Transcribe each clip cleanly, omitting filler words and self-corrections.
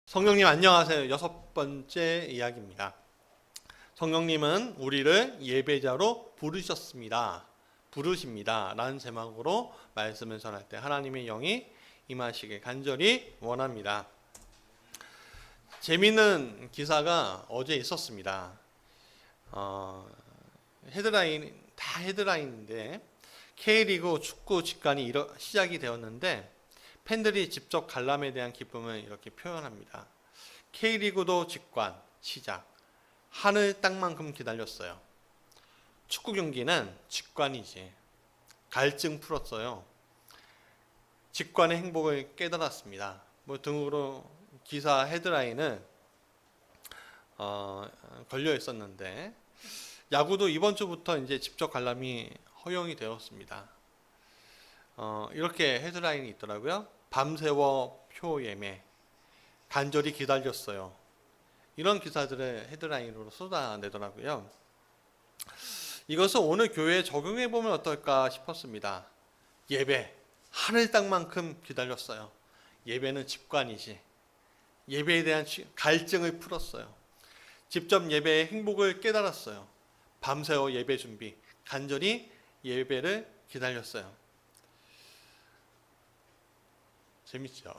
성령님 안녕하세요. 6번째 이야기입니다. 성령님은 우리를 예배자로 부르십니다 라는 제목으로 말씀을 전할 때 하나님의 영이 임하시길 간절히 원합니다. 재미있는 기사가 어제 있었습니다. 헤드라인인데 K리그 축구 직관이 시작이 되었는데 팬들이 직접 관람에 대한 기쁨을 이렇게 표현합니다. K리그도 직관 시작. 하늘 땅만큼 기다렸어요. 축구 경기는 직관이지. 갈증 풀었어요. 직관의 행복을 깨달았습니다. 등으로 기사 헤드라인은 걸려 있었는데 야구도 이번 주부터 이제 직접 관람이 허용이 되었습니다. 이렇게 헤드라인이 있더라고요. 밤새워 표 예매, 간절히 기다렸어요. 이런 기사들을 헤드라인으로 쏟아내더라고요. 이것을 오늘 교회에 적용해 보면 어떨까 싶었습니다. 예배, 하늘 땅만큼 기다렸어요. 예배는 직관이지. 예배에 대한 갈증을 풀었어요. 직접 예배의 행복을 깨달았어요. 밤새워 예배 준비, 간절히 예배를 기다렸어요. 재밌죠?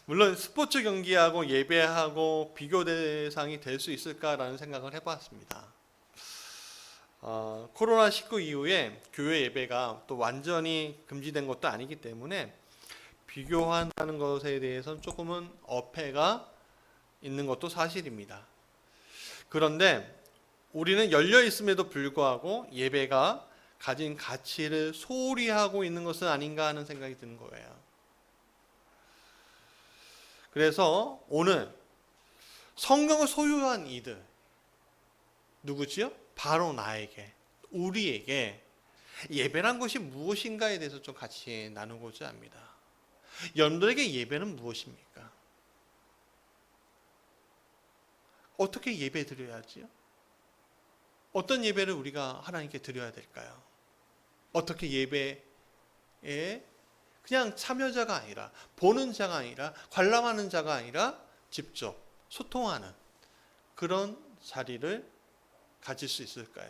물론 스포츠 경기하고 예배하고 비교 대상이 될 수 있을까라는 생각을 해봤습니다. 코로나19 이후에 교회 예배가 또 완전히 금지된 것도 아니기 때문에 비교한다는 것에 대해서는 조금은 어폐가 있는 것도 사실입니다. 그런데 우리는 열려 있음에도 불구하고 예배가 가진 가치를 소홀히 하고 있는 것은 아닌가 하는 생각이 드는 거예요. 그래서 오늘 성경을 소유한 이들 누구지요? 바로 나에게, 우리에게 예배란 것이 무엇인가에 대해서 좀 같이 나누고자 합니다. 여러분들에게 예배는 무엇입니까? 어떻게 예배 드려야지요? 어떤 예배를 우리가 하나님께 드려야 될까요? 어떻게 예배에 그냥 참여자가 아니라, 보는 자가 아니라, 관람하는 자가 아니라 직접 소통하는 그런 자리를 가질 수 있을까요?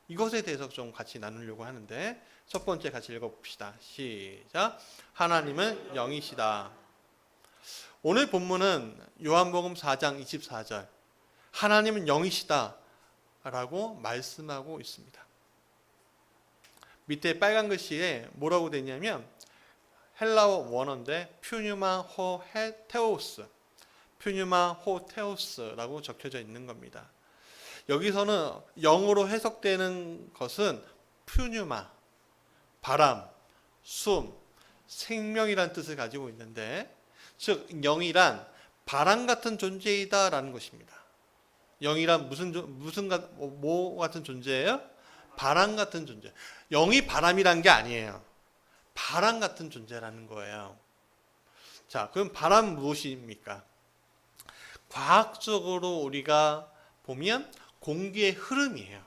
이것에 대해서 좀 같이 나누려고 하는데 첫 번째 같이 읽어봅시다. 시작. 하나님은 영이시다. 오늘 본문은 요한복음 4장 24절 하나님은 영이시다 라고 말씀하고 있습니다. 밑에 빨간 글씨에 뭐라고 되냐면 헬라어 원어인데 퓨뉴마 호 테오스, 퓨뉴마 호 테오스라고 적혀져 있는 겁니다. 여기서는 영어로 해석되는 것은 퓨뉴마, 바람, 숨, 생명이란 뜻을 가지고 있는데, 즉 영이란 바람 같은 존재이다라는 것입니다. 영이란 뭐 같은 존재예요? 바람 같은 존재. 영이 바람이란 게 아니에요. 바람 같은 존재라는 거예요. 자, 그럼 바람 무엇입니까? 과학적으로 우리가 보면 공기의 흐름이에요.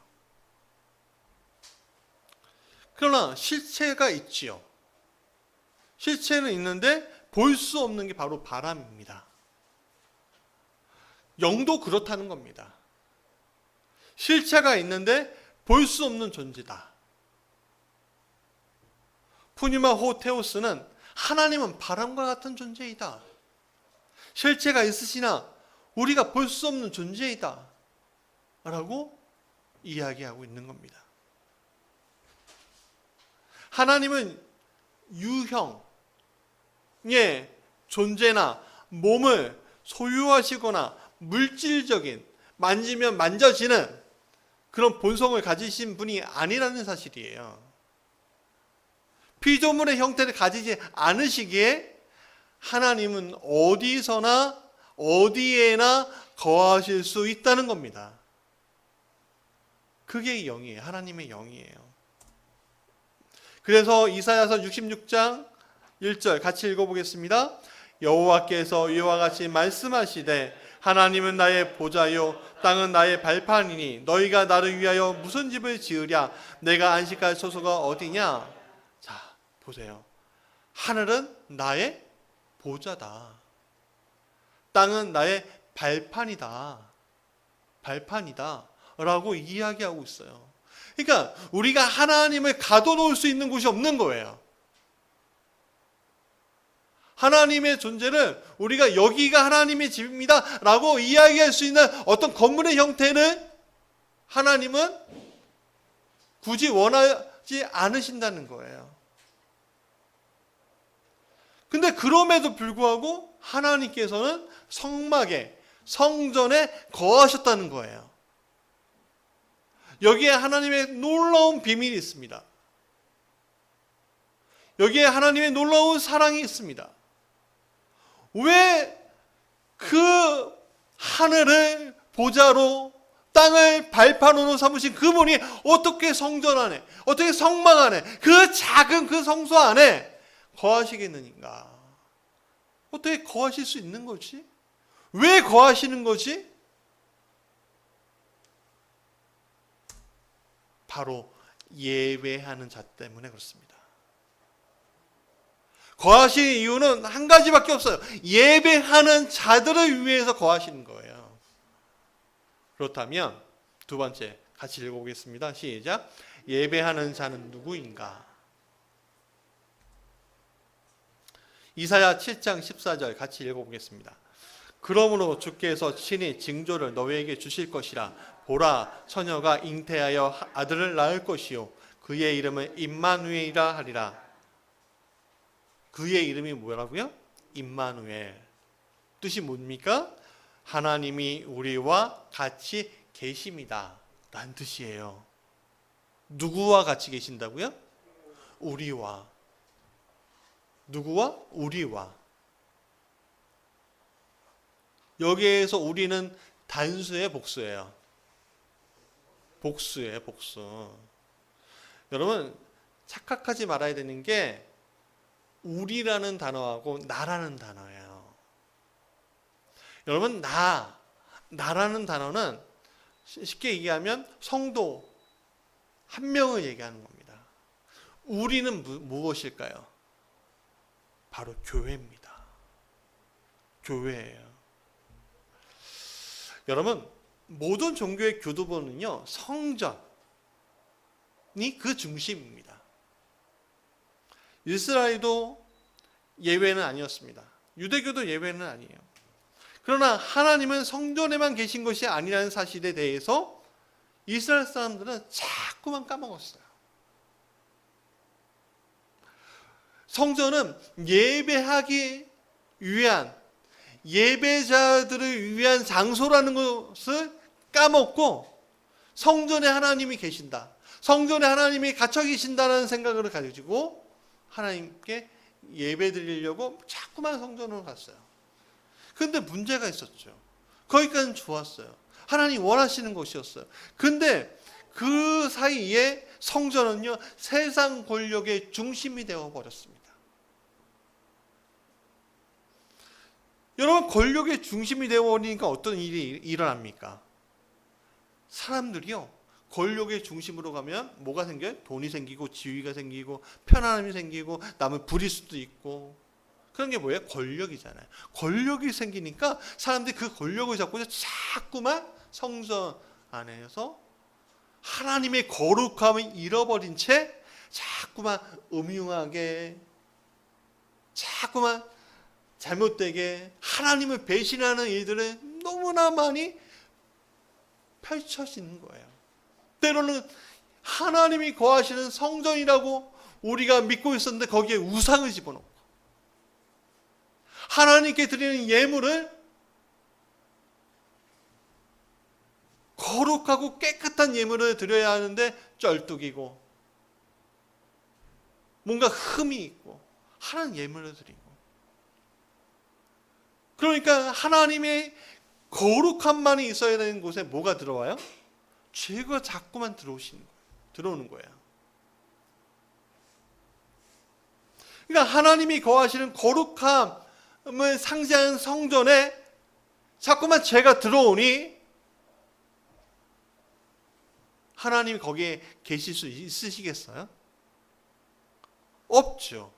그러나 실체가 있지요. 실체는 있는데 볼 수 없는 게 바로 바람입니다. 영도 그렇다는 겁니다. 실체가 있는데 볼 수 없는 존재다. 푸니마 호테오스는 하나님은 바람과 같은 존재이다. 실체가 있으시나 우리가 볼 수 없는 존재이다. 라고 이야기하고 있는 겁니다. 하나님은 유형의 존재나 몸을 소유하시거나 물질적인 만지면 만져지는 그런 본성을 가지신 분이 아니라는 사실이에요. 피조물의 형태를 가지지 않으시기에 하나님은 어디서나 어디에나 거하실 수 있다는 겁니다. 그게 영이에요. 하나님의 영이에요. 그래서 이사야서 66장 1절 같이 읽어보겠습니다. 여호와께서 이와 같이 말씀하시되 하나님은 나의 보좌요 땅은 나의 발판이니 너희가 나를 위하여 무슨 집을 지으랴 내가 안식할 처소가 어디냐. 자, 보세요. 하늘은 나의 보좌다. 땅은 나의 발판이다. 발판이다. 라고 이야기하고 있어요. 그러니까 우리가 하나님을 가둬놓을 수 있는 곳이 없는 거예요. 하나님의 존재를 우리가 여기가 하나님의 집입니다 라고 이야기할 수 있는 어떤 건물의 형태는 하나님은 굳이 원하지 않으신다는 거예요. 근데 그럼에도 불구하고 하나님께서는 성막에, 성전에 거하셨다는 거예요. 여기에 하나님의 놀라운 비밀이 있습니다. 여기에 하나님의 놀라운 사랑이 있습니다. 왜 그 하늘을 보좌로 땅을 발판으로 삼으신 그분이 어떻게 성전 안에, 어떻게 성막 안에, 그 작은 그 성소 안에 거하시겠느냐? 어떻게 거하실 수 있는 거지? 왜 거하시는 거지? 바로 예배하는 자 때문에 그렇습니다. 거하시는 이유는 한 가지밖에 없어요. 예배하는 자들을 위해서 거하시는 거예요. 그렇다면 두 번째 같이 읽어보겠습니다. 시작. 예배하는 자는 누구인가? 이사야 7장 14절 같이 읽어보겠습니다. 그러므로 주께서 친히 징조를 너희에게 주실 것이라. 보라, 처녀가 잉태하여 아들을 낳을 것이요 그의 이름을 임마누엘이라 하리라. 그의 이름이 뭐라고요? 임마누엘. 뜻이 뭡니까? 하나님이 우리와 같이 계십니다 라는 뜻이에요. 누구와 같이 계신다고요? 우리와. 누구와? 우리와. 여기에서 우리는 단수의 복수예요. 복수예요, 복수. 여러분 착각하지 말아야 되는 게 우리라는 단어하고 나라는 단어예요. 여러분 나라는 단어는 쉽게 얘기하면 성도 한 명을 얘기하는 겁니다. 우리는 무엇일까요? 바로 교회입니다. 교회예요. 여러분 모든 종교의 교도보는요 성전이 그 중심입니다. 이스라엘도 예외는 아니었습니다. 유대교도 예외는 아니에요. 그러나 하나님은 성전에만 계신 것이 아니라는 사실에 대해서 이스라엘 사람들은 자꾸만 까먹었어요. 성전은 예배하기 위한, 예배자들을 위한 장소라는 것을 까먹고 성전에 하나님이 계신다, 성전에 하나님이 갇혀 계신다는 생각을 가지고 하나님께 예배 드리려고 자꾸만 성전으로 갔어요. 그런데 문제가 있었죠. 거기까지는 좋았어요. 하나님 원하시는 것이었어요. 근데 그 사이에 성전은요 세상 권력의 중심이 되어 버렸습니다. 여러분 권력의 중심이 되어 버리니까 어떤 일이 일어납니까? 사람들이요 권력의 중심으로 가면 뭐가 생겨요? 돈이 생기고 지위가 생기고 편안함이 생기고 남을 부릴 수도 있고, 그런 게 뭐예요? 권력이잖아요. 권력이 생기니까 사람들이 그 권력을 잡고 자꾸만 성전 안에서 하나님의 거룩함을 잃어버린 채 자꾸만 음흉하게, 자꾸만 잘못되게 하나님을 배신하는 일들을 너무나 많이 펼쳐지는 거예요. 때로는 하나님이 거하시는 성전이라고 우리가 믿고 있었는데 거기에 우상을 집어넣고, 하나님께 드리는 예물을 거룩하고 깨끗한 예물을 드려야 하는데 쩔뚝이고 뭔가 흠이 있고 하나님 예물을 드리고, 그러니까 하나님의 거룩함만이 있어야 되는 곳에 뭐가 들어와요? 죄가 자꾸만 들어오는 거예요. 그러니까 하나님이 거하시는 거룩함을 상징하는 성전에 자꾸만 죄가 들어오니 하나님이 거기에 계실 수 있으시겠어요? 없죠.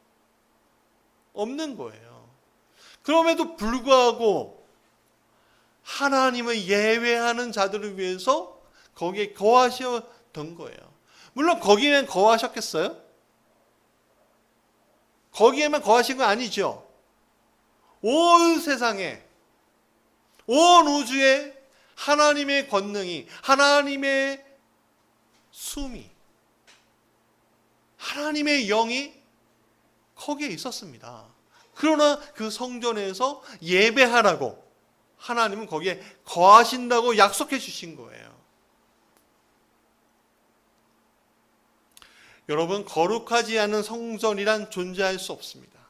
없는 거예요. 그럼에도 불구하고 하나님을 예배하는 자들을 위해서 거기에 거하셨던 거예요. 물론 거기에만 거하셨겠어요? 거기에만 거하신 거 아니죠. 온 세상에, 온 우주에 하나님의 권능이, 하나님의 숨이, 하나님의 영이 거기에 있었습니다. 그러나 그 성전에서 예배하라고 하나님은 거기에 거하신다고 약속해 주신 거예요. 여러분, 거룩하지 않은 성전이란 존재할 수 없습니다.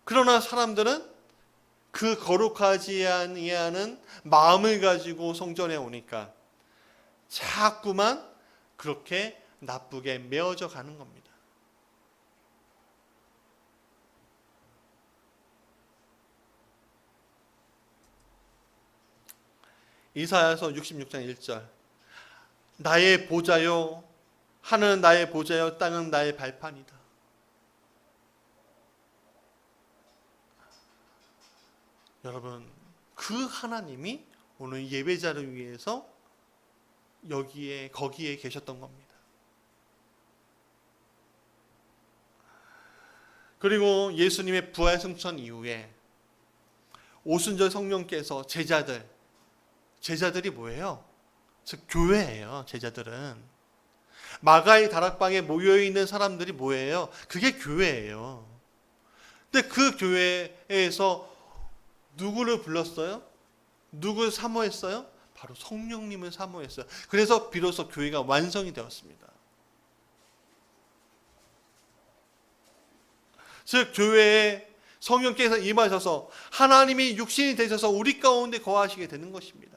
그러나 사람들은 그 거룩하지 아니하는 마음을 가지고 성전에 오니까 자꾸만 그렇게 나쁘게 메어져 가는 겁니다. 이사야서 66장 1절, 나의 보좌요, 하늘은 나의 보좌요, 땅은 나의 발판이다. 여러분, 그 하나님이 오늘 예배자를 위해서 거기에 계셨던 겁니다. 그리고 예수님의 부활 승천 이후에 오순절 성령께서 제자들이 뭐예요? 즉 교회예요. 제자들은 마가의 다락방에 모여있는 사람들이 뭐예요? 그게 교회예요. 근데 그 교회에서 누구를 불렀어요? 누구를 사모했어요? 바로 성령님을 사모했어요. 그래서 비로소 교회가 완성이 되었습니다. 즉 교회에 성령께서 임하셔서 하나님이 육신이 되셔서 우리 가운데 거하시게 되는 것입니다.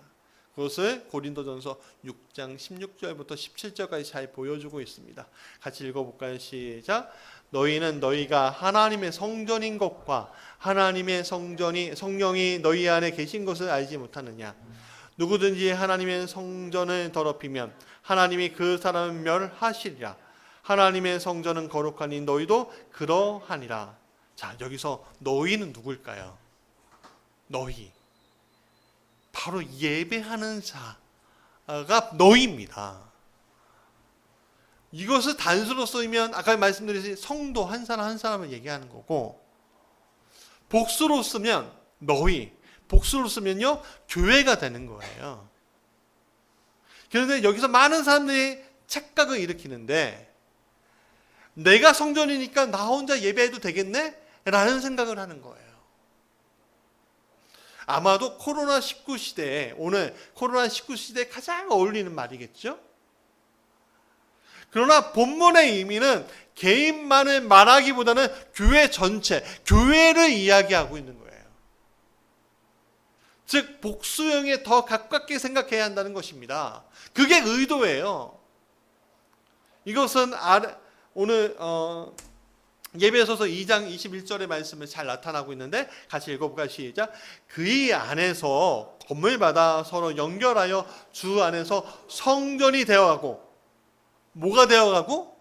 그것을 고린도전서 6장 16절부터 17절까지 잘 보여주고 있습니다. 같이 읽어볼까요? 시작. 너희는 너희가 하나님의 성전인 것과 하나님의 성령이 너희 안에 계신 것을 알지 못하느냐. 누구든지 하나님의 성전을 더럽히면 하나님이 그 사람을 멸하시리라. 하나님의 성전은 거룩하니 너희도 그러하니라. 자, 여기서 너희는 누굴까요? 너희. 바로 예배하는 자가 너희입니다. 이것을 단수로 쓰면 아까 말씀드린 성도 한 사람 한 사람을 얘기하는 거고, 복수로 쓰면 너희, 복수로 쓰면요 교회가 되는 거예요. 그런데 여기서 많은 사람들이 착각을 일으키는데, 내가 성전이니까 나 혼자 예배해도 되겠네? 라는 생각을 하는 거예요. 아마도 코로나19 시대에, 오늘 코로나19 시대에 가장 어울리는 말이겠죠? 그러나 본문의 의미는 개인만을 말하기보다는 교회 전체, 교회를 이야기하고 있는 거예요. 즉 복수형에 더 가깝게 생각해야 한다는 것입니다. 그게 의도예요. 이것은 오늘 예배소서 2장 21절의 말씀을 잘 나타나고 있는데 같이 읽어볼까요? 시작. 그의 안에서 건물마다 서로 연결하여 주 안에서 성전이 되어가고, 뭐가 되어가고?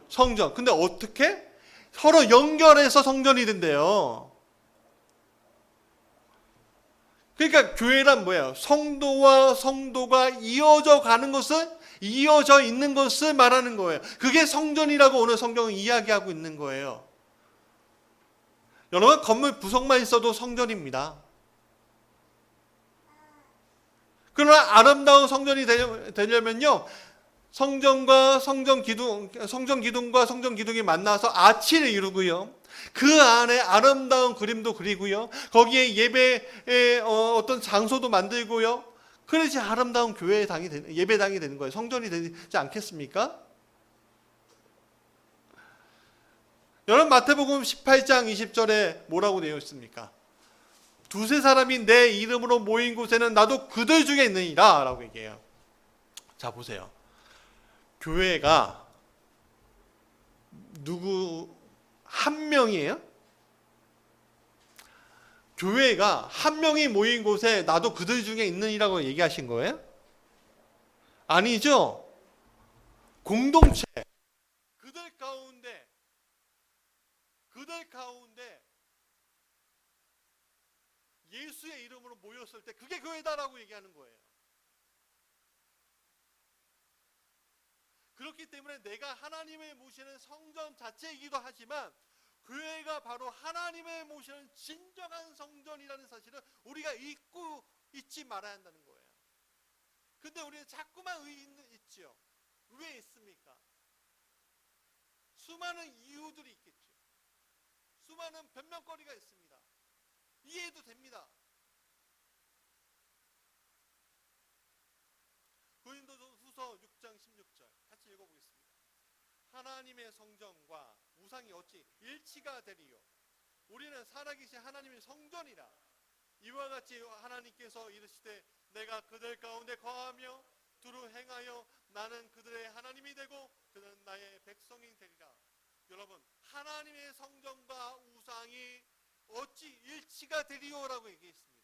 성전. 근데 어떻게? 서로 연결해서 성전이 된대요. 그러니까 교회란 뭐예요? 성도와 성도가 이어져 가는 것을, 이어져 있는 것을 말하는 거예요. 그게 성전이라고 오늘 성경은 이야기하고 있는 거예요. 여러분, 건물 구석만 있어도 성전입니다. 그러나 아름다운 성전이 되려면요, 성전과 성전 기둥과 성전 기둥이 만나서 아치를 이루고요, 그 안에 아름다운 그림도 그리고요, 거기에 예배의 어떤 장소도 만들고요, 그래야지 아름다운 예배당이 되는 거예요. 성전이 되지 않겠습니까? 여러분, 마태복음 18장 20절에 뭐라고 되어 있습니까? 두세 사람이 내 이름으로 모인 곳에는 나도 그들 중에 있느니라 라고 얘기해요. 자, 보세요. 교회가 누구 한 명이에요? 교회가 한 명이 모인 곳에 나도 그들 중에 있느니라고 얘기하신 거예요? 아니죠. 공동체, 그들 가운데 예수의 이름으로 모였을 때 그게 교회다라고 얘기하는 거예요. 그렇기 때문에 내가 하나님의 모시는 성전 자체이기도 하지만 교회가 바로 하나님의 모시는 진정한 성전이라는 사실을 우리가 잊고 잊지 말아야 한다는 거예요. 근데 우리는 자꾸만 있지요. 왜 있습니까? 수많은 이유들이 있겠죠. 수많은 변명거리가 있습니다. 이해도 됩니다. 고린도후서 6장 16절 같이 읽어보겠습니다. 하나님의 성전과 우상이 어찌 일치가 되리요? 우리는 살아계신 하나님의 성전이라. 이와 같이 하나님께서 이르시되 내가 그들 가운데 거하며 두루 행하여 나는 그들의 하나님이 되고 그들은 나의 백성이 되리라. 여러분, 하나님의 성전과 우상이 어찌 일치가 되리요라고 얘기했습니다.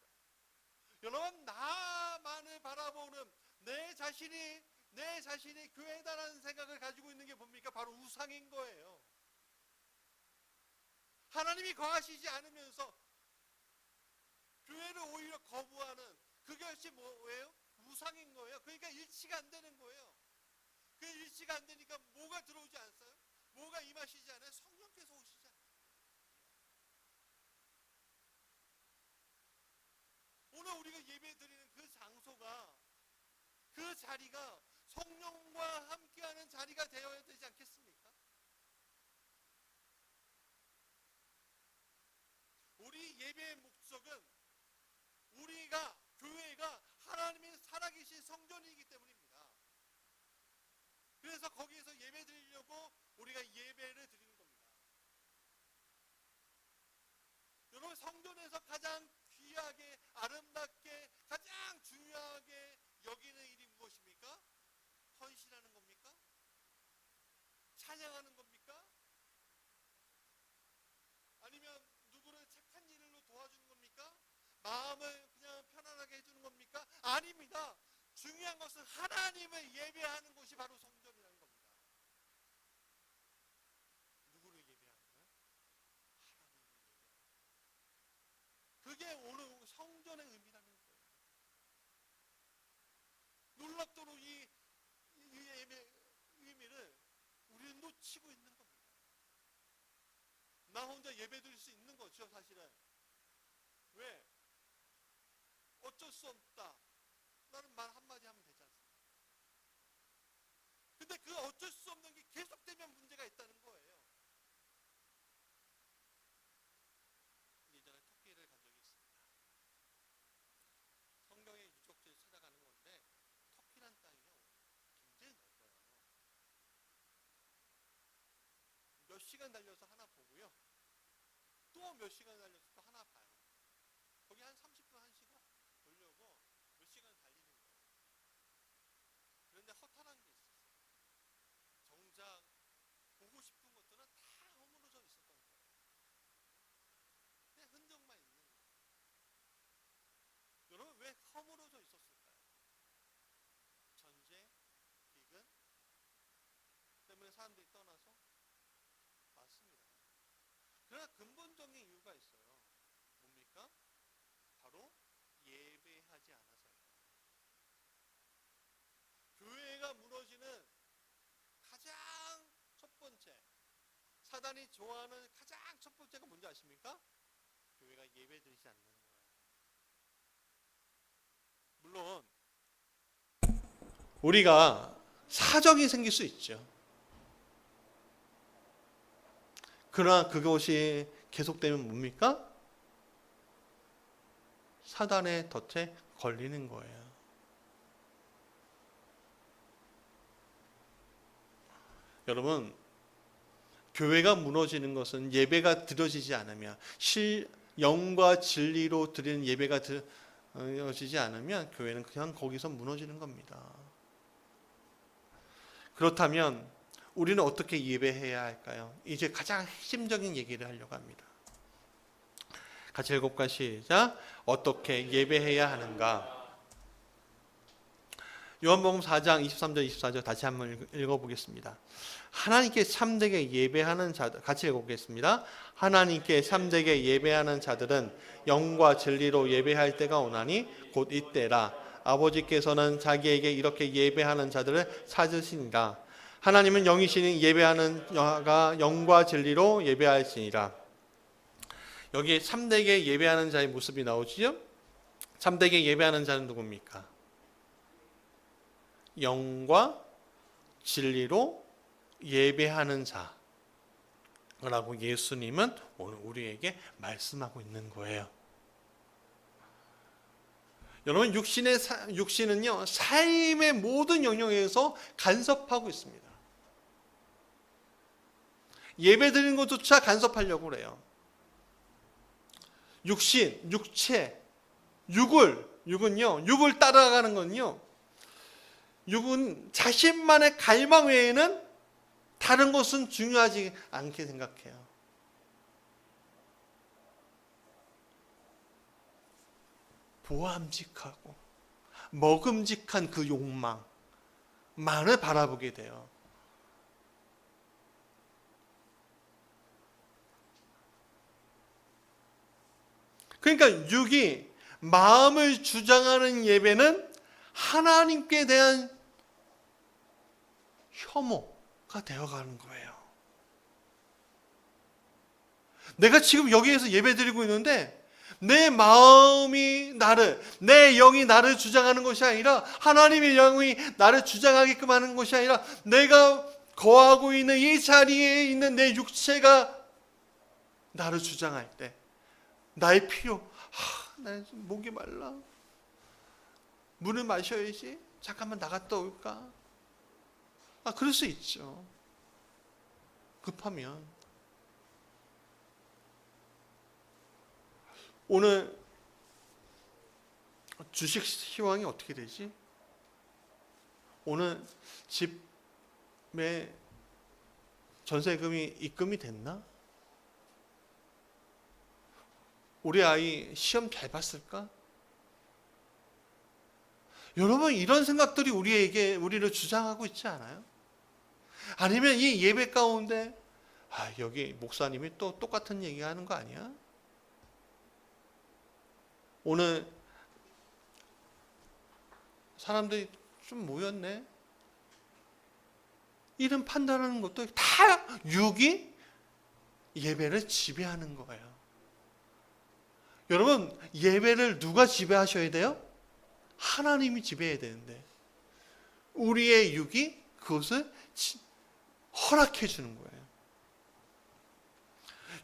여러분, 나만을 바라보는 내 자신이 교회다라는 생각을 가지고 있는 게 뭡니까? 바로 우상인 거예요. 하나님이 거하시지 않으면서 교회를 오히려 거부하는 그것이 뭐예요? 우상인 거예요. 그러니까 일치가 안 되는 거예요. 그 일치가 안 되니까 뭐가 들어오지 않았어요? 뭐가 임하시지 않아요? 성령께서 오시지 않아요. 오늘 우리가 예배 드리는 그 장소가, 그 자리가 성령과 함께하는 자리가 되어야 되지 않겠습니까? 우리 예배의 목적은 우리가, 교회가 하나님의 살아계신 성전이기 때문입니다. 그래서 거기에서 예배 드리려고 우리가 예배를 드리는 겁니다. 여러분, 성전에서 가장 귀하게, 아름답게, 가장 중요하게 여기는 일이 무엇입니까? 헌신하는 겁니까? 찬양하는 겁니까? 아니면 누구를 착한 일로 도와주는 겁니까? 마음을 그냥 편안하게 해주는 겁니까? 아닙니다. 중요한 것은 하나님을 예배하는 곳이 바로 성전이라는 겁니다. 누구를 예배하는 거예요? 하나님을 예배하는 거예요. 그게 오늘 성전의 의미라는 거예요. 놀랍도록 이 의미를 우리는 놓치고 있는 겁니다. 나 혼자 예배 드릴 수 있는 거죠, 사실은. 왜? 어쩔 수 없다. 나는 말 한마디 하면 되지 않습니까? 근데 그 어쩔 수 없는 게 계속되면 문제가 있다는 거예요. 예전에 터키를 간 적이 있습니다. 성경의 유적지를 찾아가는 건데 터키란 땅이요, 굉장히 넓어요. 몇 시간 달려서 하나 보고요, 또 몇 시간 달려서 또 하나 봐요. 거기 한 30분, 1시간 보려고 몇 시간 달리는 거예요. 그런데 허탈한 게 있었어요. 정작 보고 싶은 것들은 다 허물어져 있었던 거예요. 그냥 흔적만 있는 거예요. 여러분, 왜 허물어져 있었을까요? 전쟁, 기근 때문에 사람들이 떠나서? 맞습니다. 그러나 근본적인 이유가 있어요. 뭡니까? 바로 예배하지 않아서요. 교회가 무너지는 가장 첫 번째, 사단이 좋아하는 가장 첫 번째가 뭔지 아십니까? 교회가 예배 드리지 않는 거예요. 물론 우리가 사정이 생길 수 있죠. 그러나 그것이 계속되면 뭡니까? 사단의 덫에 걸리는 거예요. 여러분, 교회가 무너지는 것은 예배가 드려지지 않으면, 영과 진리로 드리는 예배가 드려지지 않으면 교회는 그냥 거기서 무너지는 겁니다. 그렇다면 우리는 어떻게 예배해야 할까요? 이제 가장 핵심적인 얘기를 하려고 합니다. 같이 읽어볼까요? 시작. 어떻게 예배해야 하는가? 요한복음 4장 23절 24절 다시 한번 읽어보겠습니다. 하나님께 참되게 예배하는 자들, 같이 읽어보겠습니다. 하나님께 참되게 예배하는 자들은 영과 진리로 예배할 때가 오나니 곧 이때라. 아버지께서는 자기에게 이렇게 예배하는 자들을 찾으시니라. 하나님은 영이시니 예배하는 자가 영과 진리로 예배할지니라. 여기에 참되게 예배하는 자의 모습이 나오지요? 참되게 예배하는 자는 누굽니까? 영과 진리로 예배하는 자라고 예수님은 오늘 우리에게 말씀하고 있는 거예요. 여러분, 육신은요, 삶의 모든 영역에서 간섭하고 있습니다. 예배 드리는 것조차 간섭하려고 그래요. 육을 따라가는 건요, 육은 자신만의 갈망 외에는 다른 것은 중요하지 않게 생각해요. 보암직하고 먹음직한 그 욕망만을 바라보게 돼요. 그러니까 육이 마음을 주장하는 예배는 하나님께 대한 혐오가 되어가는 거예요. 내가 지금 여기에서 예배드리고 있는데 내 마음이 내 영이 나를 주장하는 것이 아니라 하나님의 영이 나를 주장하게끔 하는 것이 아니라 내가 거하고 있는 이 자리에 있는 내 육체가 나를 주장할 때 나의 필요, 나 목이 말라. 물을 마셔야지. 잠깐만 나갔다 올까? 그럴 수 있죠. 급하면. 오늘 주식 시황이 어떻게 되지? 오늘 집에 전세금이 입금이 됐나? 우리 아이 시험 잘 봤을까? 여러분, 이런 생각들이 우리를 주장하고 있지 않아요? 아니면 이 예배 가운데 여기 목사님이 또 똑같은 얘기 하는 거 아니야? 오늘 사람들이 좀 모였네. 이런 판단하는 것도 다 육이 예배를 지배하는 거예요. 여러분, 예배를 누가 지배하셔야 돼요? 하나님이 지배해야 되는데 우리의 육이 그것을 허락해 주는 거예요.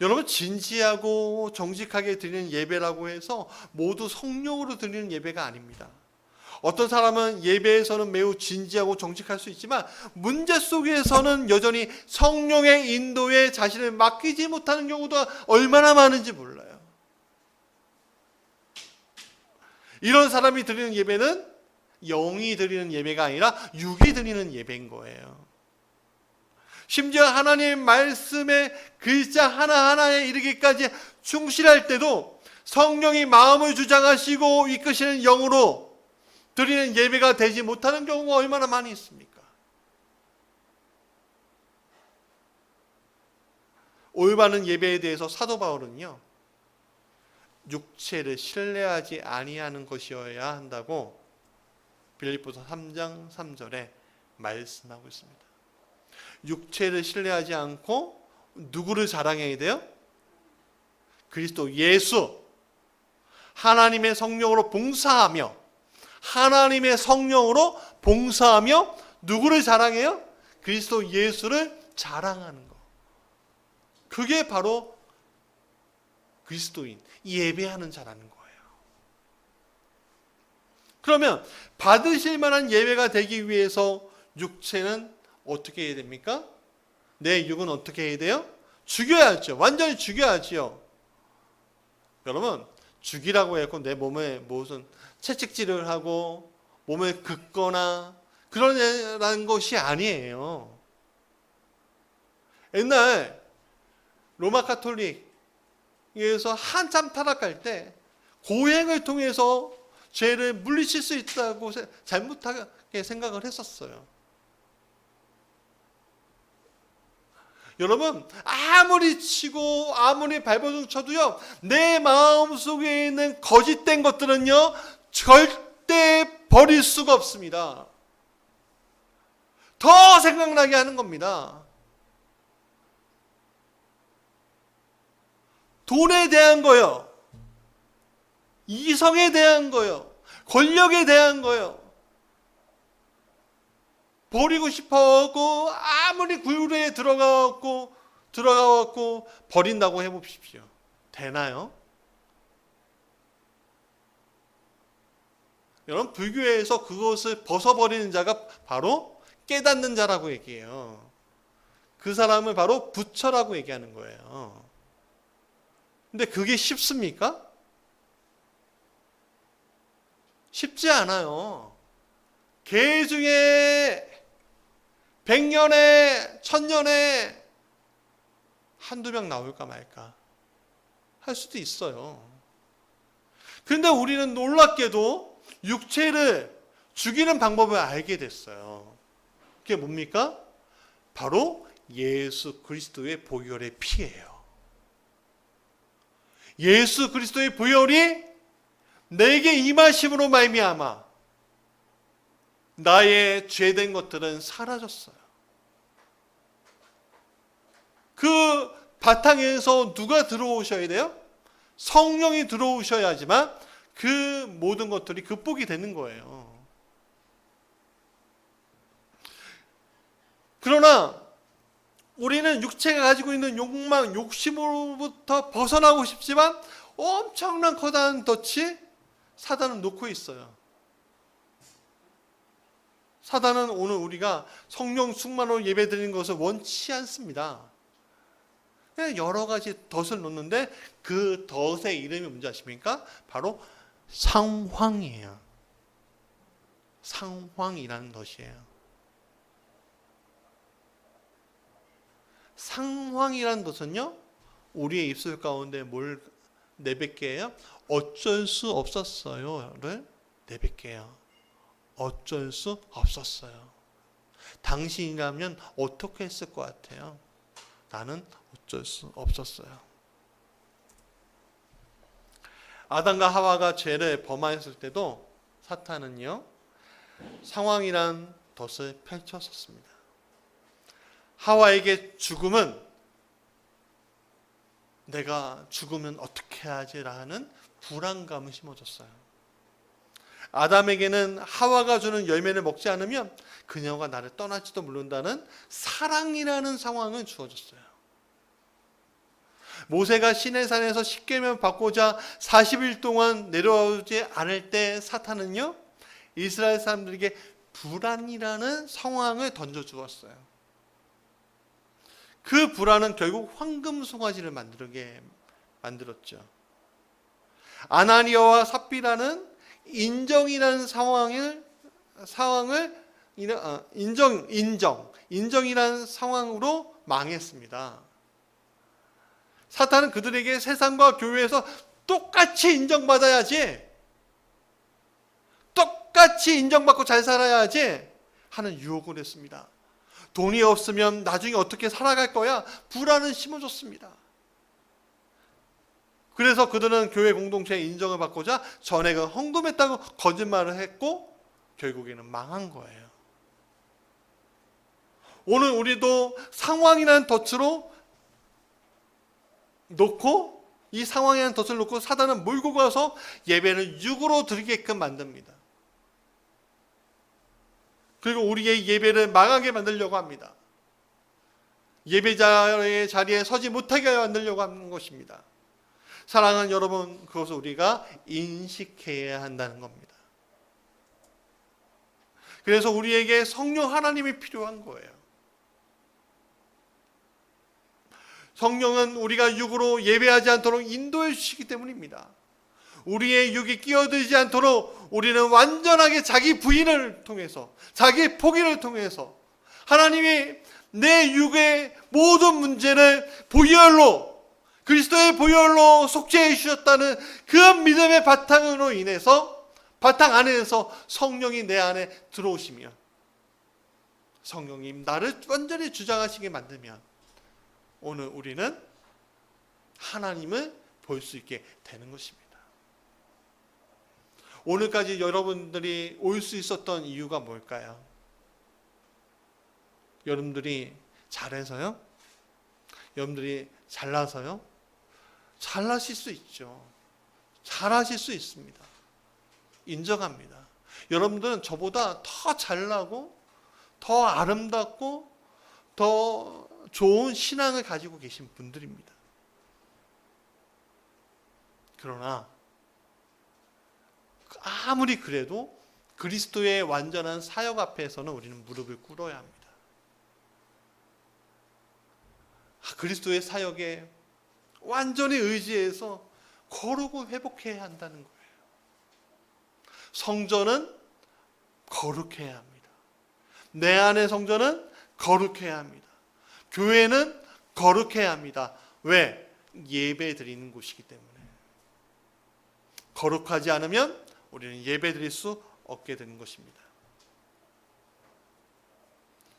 여러분, 진지하고 정직하게 드리는 예배라고 해서 모두 성령으로 드리는 예배가 아닙니다. 어떤 사람은 예배에서는 매우 진지하고 정직할 수 있지만 문제 속에서는 여전히 성령의 인도에 자신을 맡기지 못하는 경우도 얼마나 많은지 몰라요. 이런 사람이 드리는 예배는 영이 드리는 예배가 아니라 육이 드리는 예배인 거예요. 심지어 하나님의 말씀의 글자 하나하나에 이르기까지 충실할 때도 성령이 마음을 주장하시고 이끄시는 영으로 드리는 예배가 되지 못하는 경우가 얼마나 많이 있습니까? 올바른 예배에 대해서 사도 바울은요, 육체를 신뢰하지 아니하는 것이어야 한다고 빌립보서 3장 3절에 말씀하고 있습니다. 육체를 신뢰하지 않고 누구를 자랑해야 돼요? 그리스도 예수, 하나님의 성령으로 봉사하며 누구를 자랑해요? 그리스도 예수를 자랑하는 것. 그게 바로 그리스도인, 예배하는 자라는 거예요. 그러면 받으실 만한 예배가 되기 위해서 육체는 어떻게 해야 됩니까? 내 육은 어떻게 해야 돼요? 죽여야죠. 완전히 죽여야죠. 여러분, 죽이라고 해서 내 몸에 무슨 채찍질을 하고 몸을 긋거나 그러라는 것이 아니에요. 옛날 로마 카톨릭에서 한참 타락할 때 고행을 통해서 죄를 물리칠 수 있다고 잘못하게 생각을 했었어요. 여러분, 아무리 치고 아무리 발버둥 쳐도요, 내 마음속에 있는 거짓된 것들은요, 절대 버릴 수가 없습니다. 더 생각나게 하는 겁니다. 돈에 대한 거요, 이성에 대한 거요, 권력에 대한 거요, 버리고 싶어하고 아무리 굴에 들어가고 버린다고 해보십시오. 되나요? 여러분, 불교에서 그것을 벗어버리는 자가 바로 깨닫는 자라고 얘기해요. 그 사람을 바로 부처라고 얘기하는 거예요. 근데 그게 쉽습니까? 쉽지 않아요. 개 중에 100년에 1000년에 한두 명 나올까 말까 할 수도 있어요. 그런데 우리는 놀랍게도 육체를 죽이는 방법을 알게 됐어요. 그게 뭡니까? 바로 예수 그리스도의 보혈의 피예요. 예수 그리스도의 보혈이 내게 임하심으로 말미암아 나의 죄된 것들은 사라졌어요. 그 바탕에서 누가 들어오셔야 돼요? 성령이 들어오셔야지만 그 모든 것들이 극복이 되는 거예요. 그러나 우리는 육체가 가지고 있는 욕망, 욕심으로부터 벗어나고 싶지만 엄청난 커다란 덫이 사단은 놓고 있어요. 사단은 오늘 우리가 성령 충만으로 예배드리는 것을 원치 않습니다. 그냥 여러 가지 덫을 놓는데 그 덫의 이름이 뭔지 아십니까? 바로 상황이에요. 상황이라는 덫이에요. 상황이라는 것은요, 우리의 입술 가운데 뭘 내뱉게요? 어쩔 수 없었어요를 내뱉게요. 어쩔 수 없었어요. 당신이라면 어떻게 했을 것 같아요? 나는 어쩔 수 없었어요. 아담과 하와가 죄를 범하였을 때도 사탄은요, 상황이란 덫을 펼쳤었습니다. 하와에게 죽음은 내가 죽으면 어떻게 하지라는 불안감을 심어줬어요. 아담에게는 하와가 주는 열매를 먹지 않으면 그녀가 나를 떠날지도 모른다는 사랑이라는 상황을 주어졌어요. 모세가 시내산에서 십계명 받고자 40일 동안 내려오지 않을 때 사탄은요, 이스라엘 사람들에게 불안이라는 상황을 던져주었어요. 그 불안은 결국 황금 송아지를 만들게 만들었죠. 아나니아와 삽비라는 인정이라는 인정이라는 상황으로 망했습니다. 사탄은 그들에게 세상과 교회에서 똑같이 인정받아야지, 똑같이 인정받고 잘 살아야지 하는 유혹을 했습니다. 돈이 없으면 나중에 어떻게 살아갈 거야? 불안을 심어줬습니다. 그래서 그들은 교회 공동체의 인정을 받고자 전액을 헌금했다고 거짓말을 했고 결국에는 망한 거예요. 오늘 우리도 상황이라는 덫으로 놓고, 이 상황이라는 덫을 놓고 사단은 몰고 가서 예배를 육으로 드리게끔 만듭니다. 그리고 우리의 예배를 망하게 만들려고 합니다. 예배자의 자리에 서지 못하게 만들려고 하는 것입니다. 사랑하는 여러분, 그것을 우리가 인식해야 한다는 겁니다. 그래서 우리에게 성령 하나님이 필요한 거예요. 성령은 우리가 육으로 예배하지 않도록 인도해 주시기 때문입니다. 우리의 육이 끼어들지 않도록 우리는 완전하게 자기 부인을 통해서, 자기 포기를 통해서 하나님이 내 육의 모든 문제를 보혈로, 그리스도의 보혈로 속죄해 주셨다는 그 믿음의 바탕으로 인해서 바탕 안에서 성령이 내 안에 들어오시면, 성령님 나를 완전히 주장하시게 만들면 오늘 우리는 하나님을 볼 수 있게 되는 것입니다. 오늘까지 여러분들이 올 수 있었던 이유가 뭘까요? 여러분들이 잘해서요? 여러분들이 잘나서요? 잘나실 수 있죠. 잘하실 수 있습니다. 인정합니다. 여러분들은 저보다 더 잘나고 더 아름답고 더 좋은 신앙을 가지고 계신 분들입니다. 그러나 아무리 그래도 그리스도의 완전한 사역 앞에서는 우리는 무릎을 꿇어야 합니다. 그리스도의 사역에 완전히 의지해서 거룩을 회복해야 한다는 거예요. 성전은 거룩해야 합니다. 내 안의 성전은 거룩해야 합니다. 교회는 거룩해야 합니다. 왜? 예배 드리는 곳이기 때문에. 거룩하지 않으면 우리는 예배 드릴 수 없게 되는 것입니다.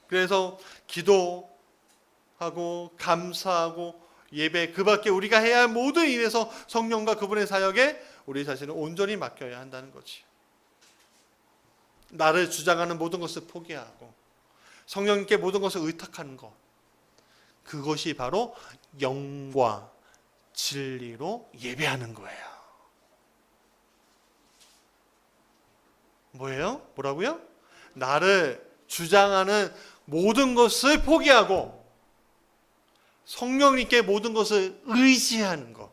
그래서 기도하고 감사하고 예배, 그 밖에 우리가 해야 할 모든 일에서 성령과 그분의 사역에 우리 자신을 온전히 맡겨야 한다는 거지. 나를 주장하는 모든 것을 포기하고 성령님께 모든 것을 의탁하는 것, 그것이 바로 영과 진리로 예배하는 거예요. 뭐예요? 뭐라고요? 나를 주장하는 모든 것을 포기하고 성령님께 모든 것을 의지하는 것,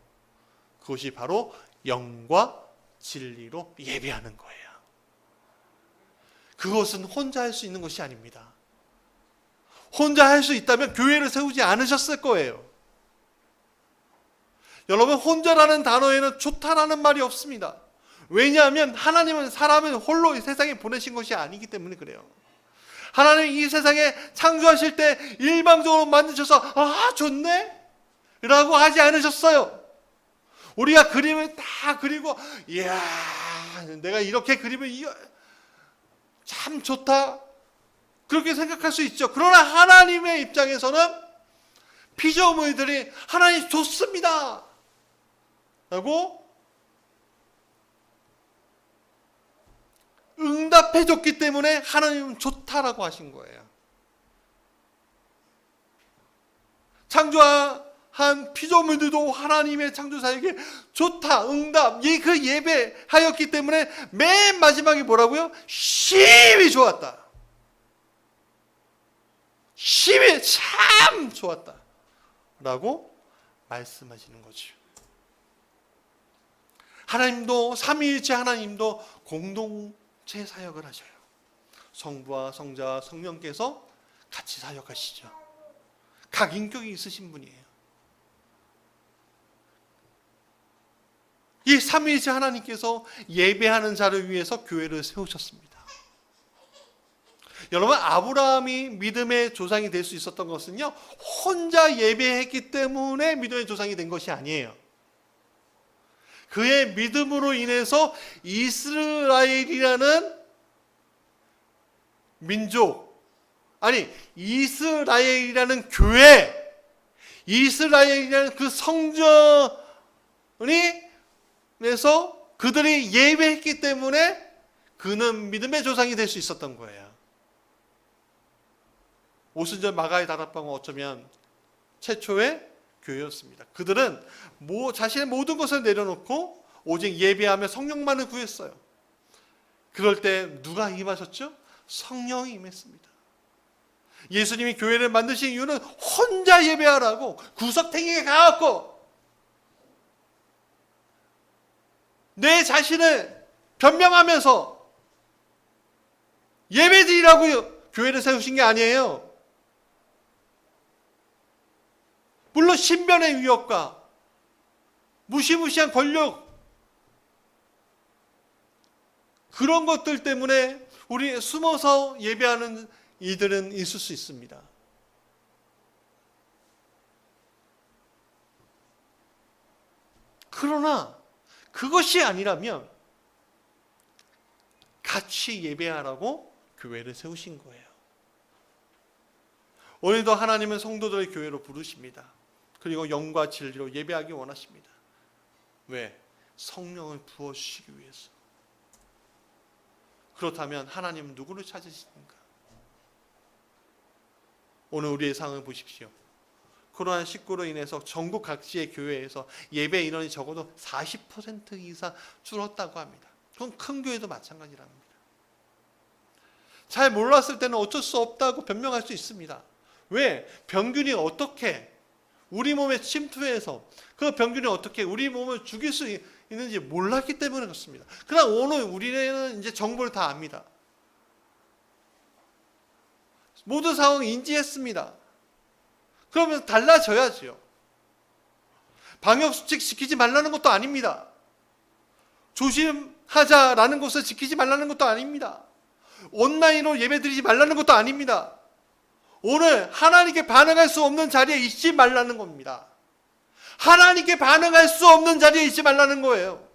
그것이 바로 영과 진리로 예배하는 거예요. 그것은 혼자 할 수 있는 것이 아닙니다. 혼자 할 수 있다면 교회를 세우지 않으셨을 거예요. 여러분, 혼자라는 단어에는 좋다라는 말이 없습니다. 왜냐하면 하나님은 사람을 홀로 이 세상에 보내신 것이 아니기 때문에 그래요. 하나님이 이 세상에 창조하실 때 일방적으로 만드셔서 아 좋네? 라고 하지 않으셨어요. 우리가 그림을 다 그리고 이야 내가 이렇게 그리면 참 좋다 그렇게 생각할 수 있죠. 그러나 하나님의 입장에서는 피조물들이 하나님 좋습니다 라고 응답해줬기 때문에 하나님은 좋다라고 하신 거예요. 창조한 피조물들도 하나님의 창조사에게 좋다, 응답, 그 예배하였기 때문에 맨 마지막에 뭐라고요? 심히 좋았다. 심히 참 좋았다. 라고 말씀하시는 거죠. 하나님도, 삼위일체 하나님도 공동체 사역을 하셔요. 성부와 성자와 성령께서 같이 사역하시죠. 각 인격이 있으신 분이에요. 이 삼위일체 하나님께서 예배하는 자를 위해서 교회를 세우셨습니다. 여러분, 아브라함이 믿음의 조상이 될 수 있었던 것은요, 혼자 예배했기 때문에 믿음의 조상이 된 것이 아니에요. 그의 믿음으로 인해서 이스라엘이라는 민족, 아니 이스라엘이라는 교회, 이스라엘이라는 그 성전이 에서 그들이 예배했기 때문에 그는 믿음의 조상이 될 수 있었던 거예요. 오순절 마가의 다락방은 어쩌면 최초의 교회였습니다. 그들은 자신의 모든 것을 내려놓고 오직 예배하며 성령만을 구했어요. 그럴 때 누가 임하셨죠? 성령이 임했습니다. 예수님이 교회를 만드신 이유는 혼자 예배하라고 구석탱이에 가갖고 내 자신을 변명하면서 예배드리라고 교회를 세우신 게 아니에요. 물론 신변의 위협과 무시무시한 권력, 그런 것들 때문에 우리 숨어서 예배하는 이들은 있을 수 있습니다. 그러나 그것이 아니라면 같이 예배하라고 교회를 세우신 거예요. 오늘도 하나님은 성도들의 교회로 부르십니다. 그리고 영과 진리로 예배하기 원하십니다. 왜? 성령을 부어주시기 위해서. 그렇다면 하나님은 누구를 찾으시는가? 오늘 우리의 상황을 보십시오. 코로나19로 인해서 전국 각지의 교회에서 예배 인원이 적어도 40% 이상 줄었다고 합니다. 그건 큰 교회도 마찬가지랍니다. 잘 몰랐을 때는 어쩔 수 없다고 변명할 수 있습니다. 왜? 병균이 어떻게 우리 몸에 침투해서 그 병균이 어떻게 우리 몸을 죽일 수 있는지 몰랐기 때문에 그렇습니다. 그러나 오늘 우리는 이제 정보를 다 압니다. 모든 상황을 인지했습니다. 그러면 달라져야지요. 방역수칙 지키지 말라는 것도 아닙니다. 조심하자라는 것을 지키지 말라는 것도 아닙니다. 온라인으로 예배드리지 말라는 것도 아닙니다. 오늘 하나님께 반응할 수 없는 자리에 있지 말라는 겁니다. 하나님께 반응할 수 없는 자리에 있지 말라는 거예요.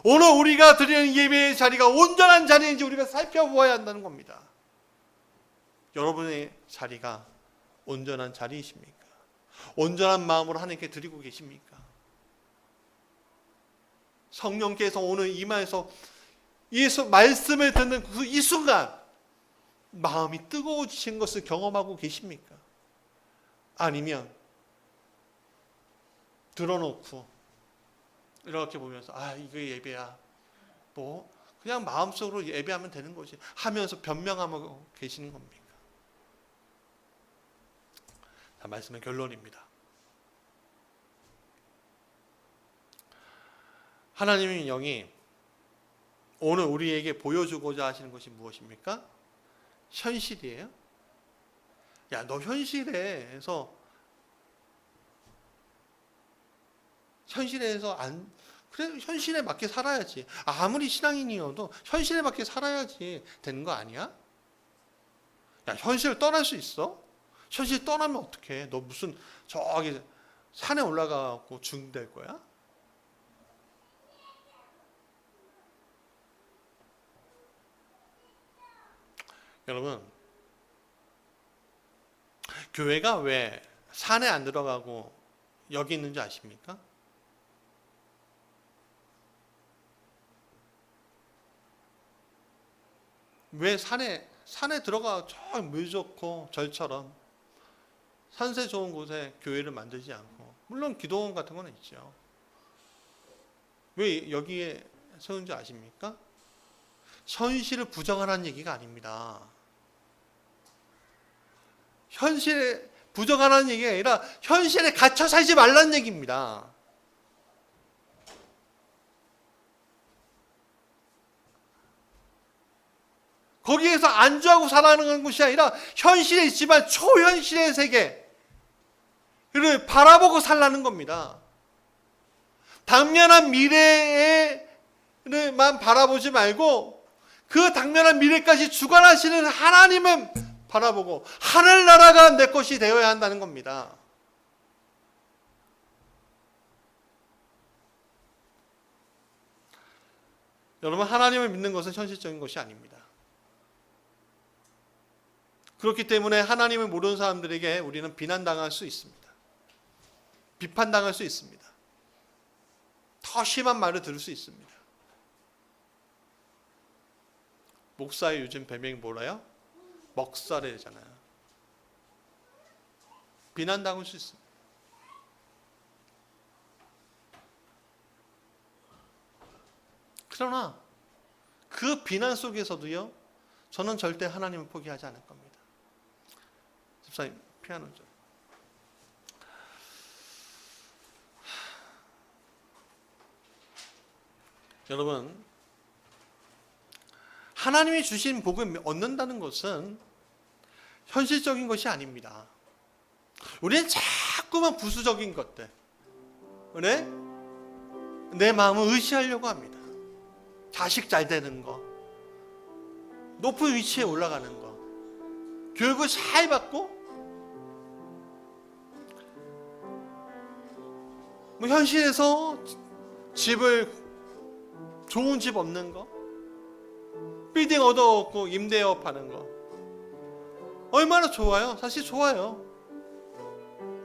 오늘 우리가 드리는 예배의 자리가 온전한 자리인지 우리가 살펴보아야 한다는 겁니다. 여러분의 자리가 온전한 자리이십니까? 온전한 마음으로 하나님께 드리고 계십니까? 성령께서 오늘 이마에서 이 말씀을 듣는 이 순간 마음이 뜨거워지신 것을 경험하고 계십니까? 아니면 들어놓고 이렇게 보면서 이게 예배야, 뭐 그냥 마음속으로 예배하면 되는 거지 하면서 변명하고 계시는 겁니까? 자, 말씀의 결론입니다. 하나님의 영이 오늘 우리에게 보여주고자 하시는 것이 무엇입니까? 현실이에요? 야, 너 현실에서 그래, 현실에 맞게 살아야지. 아무리 신앙인이어도 현실에 맞게 살아야지 되는 거 아니야? 야, 현실을 떠날 수 있어? 현실 떠나면 어떡해? 너 무슨 저기 산에 올라가고 중될 거야? 여러분, 교회가 왜 산에 안 들어가고 여기 있는지 아십니까? 왜 산에 들어가 저 물 좋고 절처럼 산세 좋은 곳에 교회를 만들지 않고, 물론 기도원 같은 건 있죠. 왜 여기에 세운지 아십니까? 현실을 부정하라는 얘기가 아닙니다. 현실에 부정하라는 얘기가 아니라 현실에 갇혀 살지 말라는 얘기입니다. 거기에서 안주하고 살아가는 것이 아니라 현실에 있지만 초현실의 세계를 바라보고 살라는 겁니다. 당면한 미래에만 바라보지 말고 그 당면한 미래까지 주관하시는 하나님은 바라보고 하늘나라가 내 것이 되어야 한다는 겁니다. 여러분, 하나님을 믿는 것은 현실적인 것이 아닙니다. 그렇기 때문에 하나님을 모르는 사람들에게 우리는 비난당할 수 있습니다. 비판당할 수 있습니다. 더 심한 말을 들을 수 있습니다. 목사의 요즘 별명이 뭐라요? 먹사래잖아요. 비난당할 수 있습니다. 그러나 그 비난 속에서도요, 저는 절대 하나님을 포기하지 않을 겁니다. 집사님, 피아노 좀. 여러분, 하나님이 주신 복을 얻는다는 것은 현실적인 것이 아닙니다. 우리는 자꾸만 부수적인 것들, 그래? 내 마음을 의시하려고 합니다. 자식 잘 되는 거, 높은 위치에 올라가는 거, 교육을 잘 받고, 뭐 현실에서 좋은 집 얻는 거, 빌딩 얻어갖고 임대업 하는 거 얼마나 좋아요? 사실 좋아요.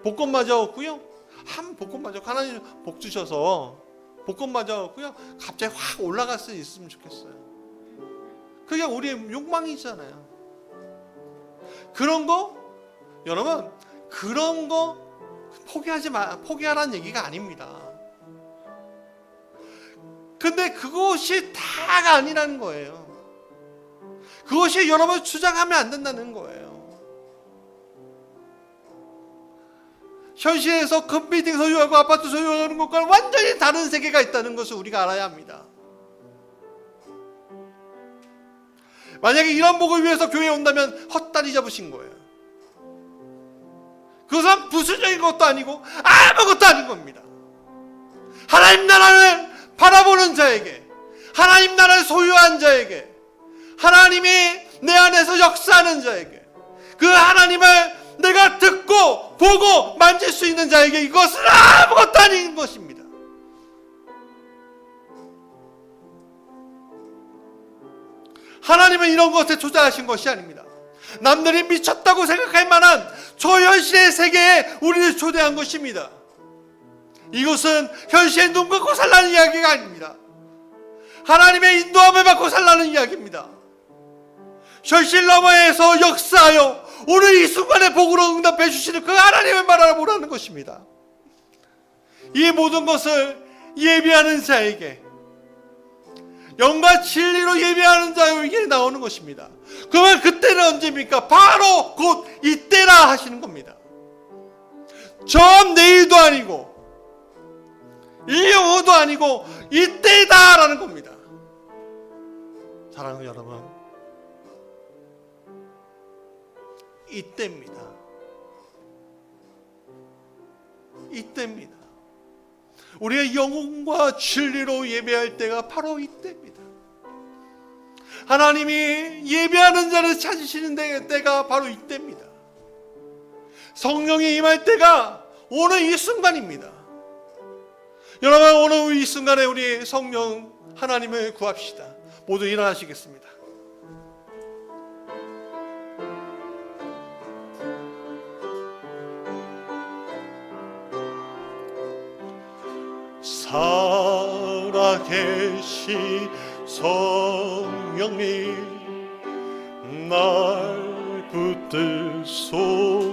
복권 맞아갖고요. 한 복권 맞아 하나님 복 주셔서 복권 맞아갖고요. 갑자기 확 올라갈 수 있으면 좋겠어요. 그게 우리의 욕망이잖아요. 그런 거 여러분 그런 거 포기하라는 얘기가 아닙니다. 근데 그것이 다가 아니라는 거예요. 그것이 여러분 주장하면 안 된다는 거예요. 현실에서 큰 빌딩 소유하고 아파트 소유하는 것과는 완전히 다른 세계가 있다는 것을 우리가 알아야 합니다. 만약에 이런 복을 위해서 교회에 온다면 헛다리 잡으신 거예요. 그것은 부수적인 것도 아니고 아무것도 아닌 겁니다. 하나님 나라를 바라보는 자에게, 하나님 나라를 소유한 자에게, 하나님이 내 안에서 역사하는 자에게, 그 하나님을 내가 듣고 보고 만질 수 있는 자에게 이것은 아무것도 아닌 것입니다. 하나님은 이런 것에 초자하신 것이 아닙니다. 남들이 미쳤다고 생각할 만한 초현실의 세계에 우리를 초대한 것입니다. 이것은 현실에 눈 감고 살라는 이야기가 아닙니다. 하나님의 인도함을 받고 살라는 이야기입니다. 현실 너머에서 역사하여 오늘 이 순간에 복으로 응답해 주시는 그 하나님을 바라보라는 것입니다. 이 모든 것을 예비하는 자에게, 영과 진리로 예비하는 자에게 나오는 것입니다. 그러면 그때는 언제입니까? 바로 곧 이때라 하시는 겁니다. 전 내일도 아니고 1년 후도 아니고 이때다라는 겁니다. 사랑하는 여러분, 이때입니다. 이때입니다. 우리의 영혼과 진리로 예배할 때가 바로 이때입니다. 하나님이 예배하는 자를 찾으시는 때가 바로 이때입니다. 성령이 임할 때가 오늘 이 순간입니다. 여러분, 오늘 이 순간에 우리 성령 하나님을 구합시다. 모두 일어나시겠습니다. 살아계신 성령님 날 붙드소서.